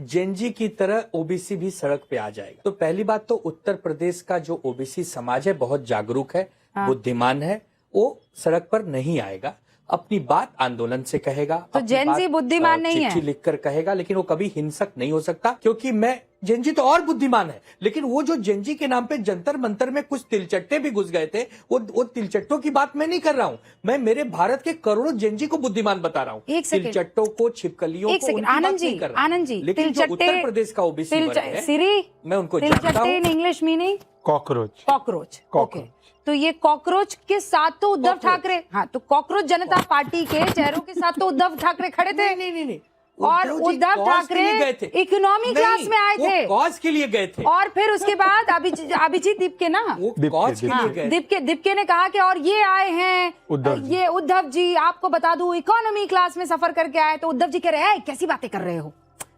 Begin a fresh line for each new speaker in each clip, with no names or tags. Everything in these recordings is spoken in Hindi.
जेनजी की तरह ओबीसी भी सड़क पे आ जाएगा। तो पहली बात तो उत्तर प्रदेश का जो ओबीसी समाज है बहुत जागरूक है, बुद्धिमान है, वो सड़क पर नहीं आएगा, अपनी बात आंदोलन से कहेगा।
तो जेनजी बुद्धिमान नहीं है,
चिट्ठी लिखकर कहेगा, लेकिन वो कभी हिंसक नहीं हो सकता, क्योंकि मैं जेनजी तो और बुद्धिमान है, लेकिन वो जो जेनजी के नाम पे जंतर मंतर में कुछ तिलचट्टे भी घुस गए थे, वो तिलचट्टों की बात मैं नहीं कर रहा हूँ, मैं मेरे भारत के करोड़ों जेनजी को बुद्धिमान बता रहा हूँ। तिलचट्टों को, छिपकलियों को,
आनंद जी,
लेकिन जो उत्तर प्रदेश का ओबीसी वर्ग है, मैं उनको जानता हूँ।
English meaning
cockroach.
ओके, तो ये कॉकरोच के साथ तो उद्धव ठाकरे, हाँ, तो कॉकरोच जनता पार्टी के चेहरों के साथ तो उद्धव ठाकरे खड़े थे।
नहीं,
और उद्धव ठाकरे इकोनॉमी क्लास में आए थे,
कॉज के लिए गए थे।
और फिर उसके बाद अभिजीत दीपके ना,
कॉज के लिए गए।
दीपके ने कहा कि और ये आए हैं ये उद्धव जी, आपको बता दूं इकोनॉमी क्लास में सफर करके आए। तो उद्धव जी कह रहे हैं कैसी बातें कर रहे हो,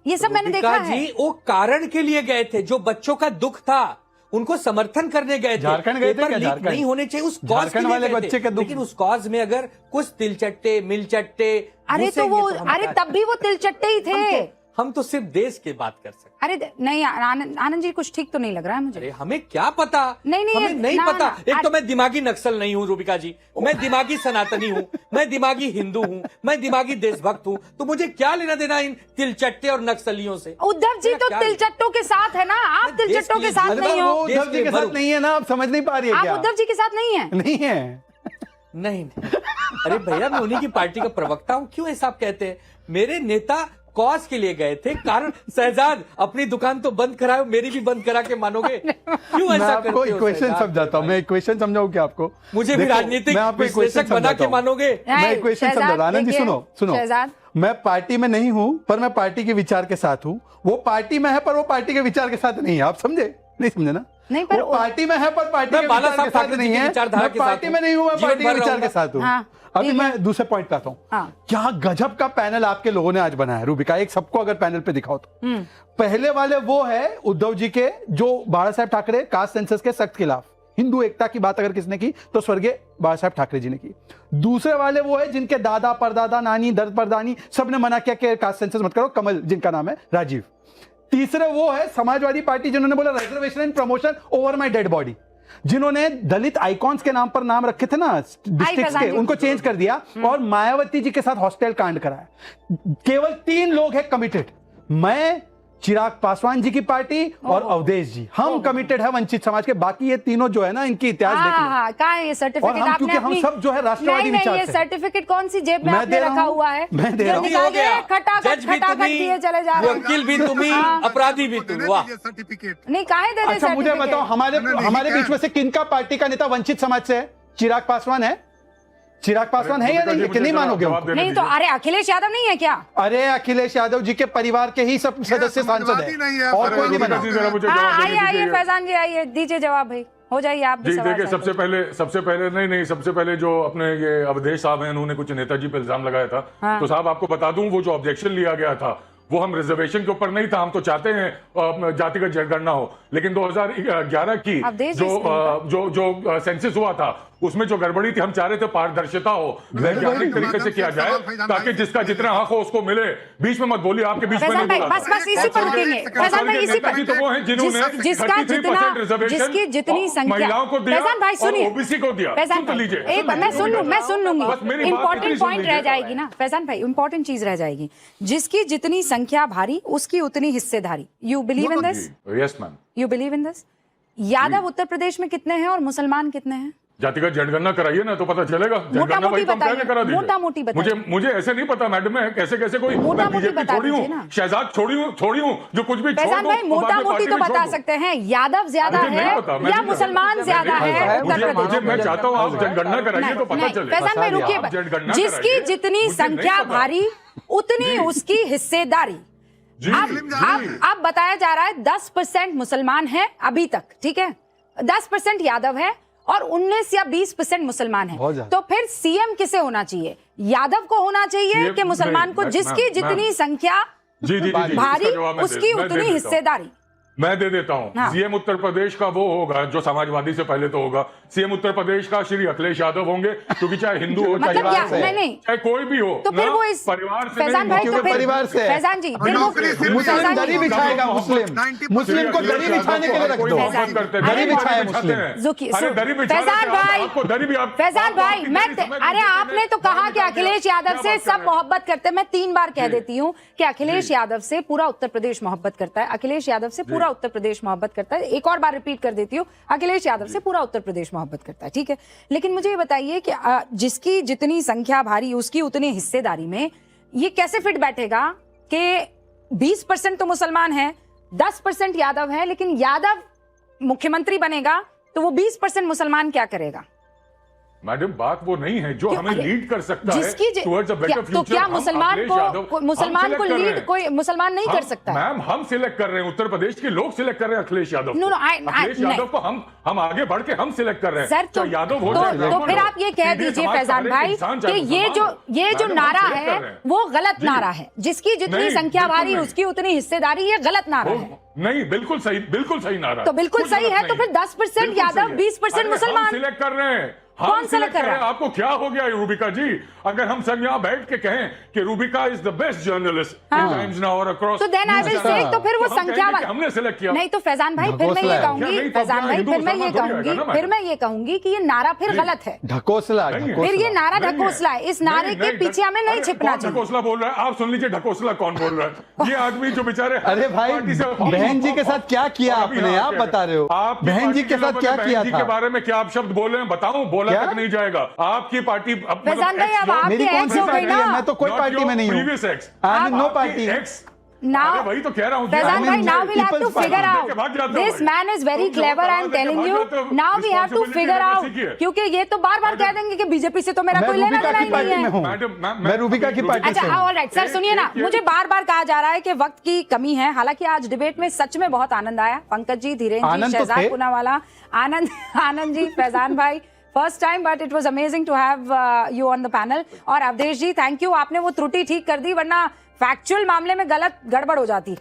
ये सब मैंने देखा है।
वो कारण के लिए गए थे, जो बच्चों का दुख था उनको समर्थन करने गए थे।
झारखंड गए थे क्या?
झारखंड नहीं होने चाहिए उस कॉज के लिए
वाले
गए
बच्चे
थे।
के दुख,
लेकिन उस कॉज में अगर कुछ तिलचट्टे मिलचट्टे,
अरे तो वो, अरे तब भी वो तिलचट्टे ही थे।
हम तो सिर्फ देश की बात कर सकते।
अरे नहीं आनंद जी, कुछ ठीक तो नहीं लग रहा है मुझे।
अरे हमें क्या पता,
नहीं
हमें नहीं पता। एक तो मैं दिमागी नक्सल नहीं हूँ रूबिका जी, मैं दिमागी सनातनी हूँ, मैं दिमागी हिंदू हूँ, मैं दिमागी देशभक्त हूँ, तो मुझे क्या लेना देना इन तिलचट्टे और नक्सलियों से।
उद्धव जी तो तिलचट्टों के साथ है ना, आप तिलचट्टों के साथ नहीं हो।
उद्धव जी के साथ नहीं है ना, आप समझ नहीं पा रही है क्या?
आप उद्धव जी के साथ नहीं है?
नहीं। अरे भैया, मैं उन्हीं की पार्टी का प्रवक्ता हूँ, क्यों ऐसा आप कहते हैं? मेरे नेता कॉज के लिए गए थे, कारण शहजाद अपनी दुकान तो बंद कराओ, मेरी भी बंद करा के मानोगे? क्यों ऐसा करते हो?
मैं आपको इक्वेशन समझाता हूँ, मैं इक्वेशन समझाऊँ क्या आपको?
मुझे भी राजनीतिक विश्लेषक बना के मानोगे?
मैं इक्वेशन समझाता। आनंद जी सुनो, मैं पार्टी में नहीं हूँ पर मैं पार्टी के विचार के साथ हूँ। वो पार्टी में है पर वो पार्टी के विचार के साथ नहीं है। आप समझे? नहीं समझे ना?
नहीं, पर
वो पार्टी में है पर पार्टी के विचार के साथ नहीं है। मैं पार्टी में नहीं हूँ, मैं पार्टी के विचार के साथ हूँ। अभी मैं दूसरे पॉइंट पे आता हूँ। क्या गजब का पैनल आपके लोगों ने आज बनाया रूबिका, एक सबको अगर पैनल पे दिखाओ तो। पहले वाले वो है उद्धव जी के, जो बाला साहब ठाकरे कास्ट सेंसस के सख्त खिलाफ, हिंदू एकता की बात अगर किसने की तो स्वर्गीय बाला साहब ठाकरे जी ने की। दूसरे वाले वो है जिनके दादा परदादा नानी दर परदानी सबने मना किया कि कास्ट सेंसस मत करो, कमल जिनका नाम है राजीव। तीसरे वो है समाजवादी पार्टी जिन्होंने बोला reservation and promotion over my dead body, जिन्होंने दलित आइकॉन्स के नाम पर नाम रखे थे ना डिस्ट्रिक्ट्स के, उनको चेंज कर दिया और मायावती जी के साथ हॉस्टेल कांड कराया। केवल 3 लोग हैं कमिटेड, मैं, चिराग पासवान जी की पार्टी और अवधेश जी, हम कमिटेड है वंचित समाज के। बाकी ये तीनों जो है ना, इनकी इतिहास देख लो।
कहाँ है ये सर्टिफिकेट? आपने
क्योंकि हम सब जो है राष्ट्रवादी विचार
ये सर्टिफिकेट कौन सी जेब में आपने रखा हुआ है?
मैं दे रहा हूँ।
जज भी तुम्ही, वकील भी तुम्ही, अपराधी भी तुम। वाह,
नहीं काहे दे रहे?
अच्छा मुझे बताओ, हमारे बीच में से किनका पार्टी का नेता वंचित समाज से है? चिराग पासवान है? चिराग पासवान है या नहीं? कि नहीं मानोगे?
नहीं तो अरे अखिलेश यादव नहीं है क्या?
अरे अखिलेश यादव जी के परिवार के ही सब सदस्य सांसद है और कोई नहीं बना।
आइए फैजान जी, आइए दीजिए जवाब भाई, हो जाइए आप भी।
देखिए, सबसे पहले जो अपने ये अवधेश साहब हैं, उन्होंने कुछ नेताजी पे इल्जाम लगाया था। तो साहब आपको बता दूं, वो जो ऑब्जेक्शन लिया गया था वो हम रिजर्वेशन के ऊपर नहीं था। हम तो चाहते हैं जातिगत जनगणना हो, लेकिन 2011 की जो सेंसस हुआ था उसमें जो गड़बड़ी थी, हम चाह रहे थे पारदर्शिता हो, वैज्ञानिक तरीके से किया जाए ताकि जिसका जितना हक हो उसको मिले। बीच में मत बोलिए, आपके बीच में नहीं बोला।
बस इसी पर रुकेंगे फैजान भाई, इसी पर।
तो वो हैं जिन्होंने
33% रिजर्वेशन
जिसकी जितनी संख्या महिलाओं को दिया और ओबीसी को दिया।
सुन लीजिए, मैं सुन लूंगी। इंपॉर्टेंट पॉइंट रह जाएगी ना फैजान भाई, इंपॉर्टेंट चीज रह जाएगी। जिसकी जितनी संख्या भारी उसकी उतनी हिस्सेदारी। You believe in this?
Yes ma'am,
you believe in this? Yadav Uttar Pradesh में कितने हैं और मुसलमान कितने हैं?
जातिगत जनगणना कराइए ना तो पता चलेगा। जनगणना वही कम कहने करा दीजिए।
मोटा-मोटी बताइए।
मुझे ऐसे नहीं पता मैडम, मैं कैसे कोई बीजेपी छोड़ी हूँ, शहजाद छोड़ी हूँ, जो कुछ भी
फैजान भाई मोटा-मोटी तो बता सकते हैं। यादव ज्यादा है या मुसलमान ज्यादा है उत्तर प्रदेश?
मैं चाहता हूँ आप जनगणना कराइए तो पता चले।
फैजान भाई रुकिए, जिसकी जितनी संख्या भारी उतनी उसकी हिस्सेदारी। अब बताया जा रहा है 10% मुसलमान है अभी तक, ठीक है, 10% यादव है और 19 या 20% मुसलमान है। तो फिर सीएम किसे होना चाहिए? यादव को होना चाहिए कि मुसलमान को? जिसकी जितनी संख्या भारी उसकी उतनी हिस्सेदारी।
मैं दे देता हूँ।
हाँ।
सीएम उत्तर प्रदेश का वो होगा जो समाजवादी से पहले तो होगा। सीएम उत्तर प्रदेश का श्री अखिलेश यादव होंगे, क्योंकि चाहे हिंदू हो
मतलब क्या? नहीं
चाहे कोई भी हो,
तो फिर वो इस
परिवार से
फैजान भाई, तो फिर
परिवार से
फैजान जी, फिर वो
मुस्लिम दरी बिछाएगा, मुस्लिम को दरी बिछाने के लिए रख दो, दरी बिछाए मुस्लिम।
फैजान भाई, मैं अरे आपने तो कहा कि अखिलेश यादव से सब मोहब्बत करते हैं। मैं 3 बार कह देती हूँ कि अखिलेश यादव से पूरा उत्तर प्रदेश मोहब्बत करता है, अखिलेश यादव से पूरा उत्तर प्रदेश मोहब्बत करता है। एक और बार रिपीट कर देती हूँ, अखिलेश यादव से पूरा उत्तर प्रदेश मोहब्बत करता है, ठीक है। लेकिन मुझे ये बताइए कि जिसकी जितनी संख्या भारी उसकी उतनी हिस्सेदारी में ये कैसे फिट बैठेगा कि 20% तो मुसलमान है, 10% यादव है, लेकिन यादव मुख्यमंत्री बनेगा तो वो 20% मुसलमान क्या करेगा?
मैडम, बात वो नहीं है जो हमें लीड कर सकता है
towards a better future। तो क्या मुसलमान को लीड कोई मुसलमान नहीं कर सकता?
मैम, हम सिलेक्ट कर रहे हैं, उत्तर प्रदेश के लोग सिलेक्ट कर रहे हैं अखिलेश यादव को। अखिलेश यादव को हम आगे बढ़ के हम सिलेक्ट कर रहे हैं
सर। तो
यादव हो
तो फिर आप ये कह दीजिए फैजान भाई कि ये जो नारा है वो गलत नारा है। जिसकी जितनी संख्या भारी उसकी उतनी हिस्सेदारी, ये गलत नारा है।
नहीं, बिल्कुल सही नारा।
तो बिल्कुल सही है। तो फिर 10% यादव, 20% मुसलमान
सिलेक्ट कर रहे हैं।
कौन सेलेक्ट कर रहा है?
आपको क्या हो गया रूबिका जी? अगर हम सब यहाँ बैठ के कहें कि Rubika is the best journalist in times now और अक्रॉस,
तो देन आई विल से, तो फिर वो संख्या
हमने सेलेक्ट किया।
नहीं तो फैजान भाई, फिर मैं ये कहूंगी, फैजान भाई फिर मैं ये कहूंगी कि ये नारा फिर गलत है।
ढकोसला,
फिर ये नारा ढकोसला है। इस नारे के पीछे हमें नहीं छिपना चाहिए।
ढकोसला बोल रहा है, आप सुन लीजिए ढकोसला कौन बोल रहा है। ये आदमी जो बेचारे,
अरे भाई, बहन जी के साथ क्या किया आपने? आप बता रहे हो आप बहन जी के साथ क्या किया था?
के बारे में क्या आप शब्द बोल रहे हैं? बताऊं, बोला तक नहीं जाएगा। आपकी पार्टी
फैजान भाई, अब आपकी एक्स हो गई ना।
मैं तो कोई पार्टी में नहीं हूँ। नो पार्टी
Now,
वही तो कह रहा हूँ।
Fazan bhai, now we'll have to figure out. This man is very clever. I am telling you. Now we have to figure out. क्योंकि ये तो बार-बार कह देंगे कि बीजेपी से तो मेरा कोई लेना देना ही नहीं है।
मैं रूबिका की पार्टी से हूँ।
अच्छा, ऑल राइट सर, सुनिए ना, मुझे बार-बार कहा जा रहा है कि वक्त की कमी है। हालांकि आज डिबेट में सच में बहुत आनंद आया। पंकज जी, धीरेन्द्र जी, शहजाद पूनावाला, आनंद जी, फैजान भाई, first time, but it was amazing to have you on the panel. और अवधेश जी, थैंक यू, आपने वो त्रुटि ठीक कर दी, वरना फैक्चुअल मामले में गलत गड़बड़ हो जाती।